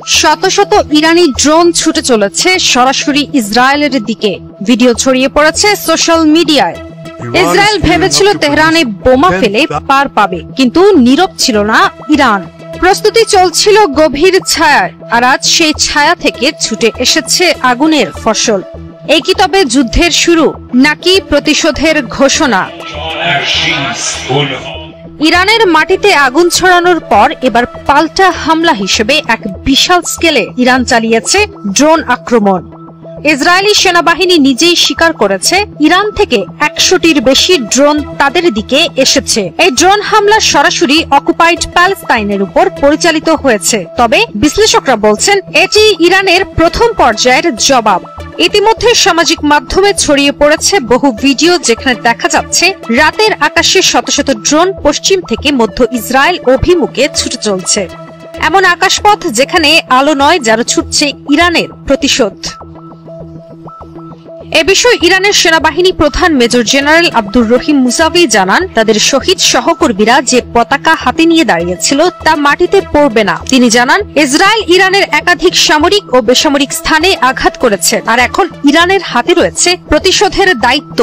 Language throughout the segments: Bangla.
শত শত ইরানি ড্রোন ছুটে চলেছে সরাসরি ইসরায়েলের দিকে। ভিডিও ছড়িয়ে পড়েছে সোশ্যাল মিডিয়ায়। ইসরায়েল ভেবেছিল তেহরানে বোমা ফেলে পার পাবে, কিন্তু নীরব ছিল না ইরান। প্রস্তুতি চলছিল গভীর ছায়ায়, আর আজ সেই ছায়া থেকে ছুটে এসেছে আগুনের ফসল। এই কি তবে যুদ্ধের শুরু, নাকি প্রতিশোধের ঘোষণা? ইরানের মাটিতে আগুন ছড়ানোর পর এবার পাল্টা হামলা হিসেবে এক বিশাল স্কেলে ইরান চালিয়েছে ড্রোন আক্রমণ। ইসরায়েলি সেনাবাহিনী নিজেই স্বীকার করেছে ইরান থেকে 100টির বেশি ড্রোন তাদের দিকে এসেছে। এই ড্রোন হামলা সরাসরি অকুপাইড প্যালেস্তাইনের উপর পরিচালিত হয়েছে, তবে বিশ্লেষকরা বলছেন এটি ইরানের প্রথম পর্যায়ের জবাব। ইতিমধ্যে সামাজিক মাধ্যমে ছড়িয়ে পড়েছে বহু ভিডিও, যেখানে দেখা যাচ্ছে রাতের আকাশে শত শত ড্রোন পশ্চিম থেকে মধ্য ইসরায়েল অভিমুখে ছুটে চলছে। এমন আকাশপথ যেখানে আলো নয়, যারা ছুটছে ইরানের প্রতিশোধ। এ বিষয়ে ইরানের সেনাবাহিনী প্রধান major general Abdur Rahim Musavi জানান, তাদের শহীদ সহকর্মীরা যে পতাকা হাতে নিয়ে দাঁড়িয়েছিল তা মাটিতে পড়বে না। তিনি জানান, ইসরায়েল ইরানের একাধিক সামরিক ও বেসামরিক স্থানে আঘাত করেছে, আর এখন ইরানের হাতে রয়েছে প্রতিশোধের দায়িত্ব।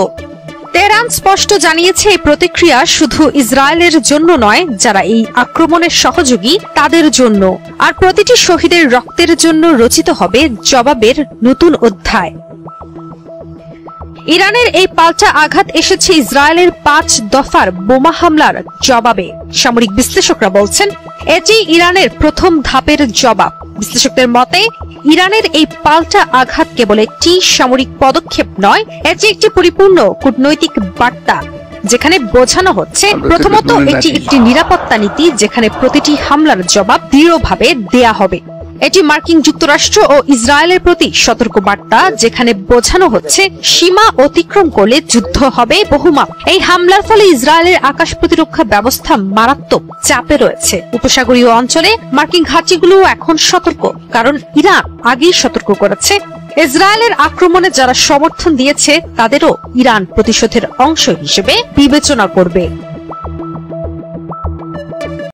তেহরান স্পষ্ট জানিয়েছে এই প্রতিক্রিয়া শুধু ইসরায়েলের জন্য নয়, যারা এই আক্রমণের সহযোগী তাদের জন্য। আর প্রতিটি শহীদের রক্তের জন্য রচিত হবে জবাবের নতুন অধ্যায়। ইরানের এই পাল্টা আঘাত এসেছে ইসরায়েলের 5 দফার বোমা হামলার জবাবে। সামরিক বিশ্লেষকরা বলছেন এটি ইরানের প্রথম ধাপের জবাব। বিশ্লেষকদের মতে ইরানের এই পাল্টা আঘাত কেবল একটি সামরিক পদক্ষেপ নয়, এটি একটি পরিপূর্ণ কূটনৈতিক বার্তা, যেখানে বোঝানো হচ্ছে প্রথমত এটি একটি নিরাপত্তা নীতি, যেখানে প্রতিটি হামলার জবাব দৃঢ়ভাবে দেয়া হবে। এটি মার্কিন যুক্তরাষ্ট্র ও ইসরায়েলের প্রতি সতর্ক বার্তা, যেখানে বোঝানো হচ্ছে সীমা অতিক্রম করলে যুদ্ধ হবে বহুমাপ। এই হামলার ফলে ইসরায়েলের আকাশ প্রতিরক্ষা ব্যবস্থা মারাত্মক চাপে রয়েছে। উপসাগরীয় অঞ্চলে মার্কিন ঘাঁটিগুলো এখন সতর্ক, কারণ ইরান আগেই সতর্ক করেছে ইসরায়েলের আক্রমণে যারা সমর্থন দিয়েছে তাদেরও ইরান প্রতিশোধের অংশ হিসেবে বিবেচনা করবে।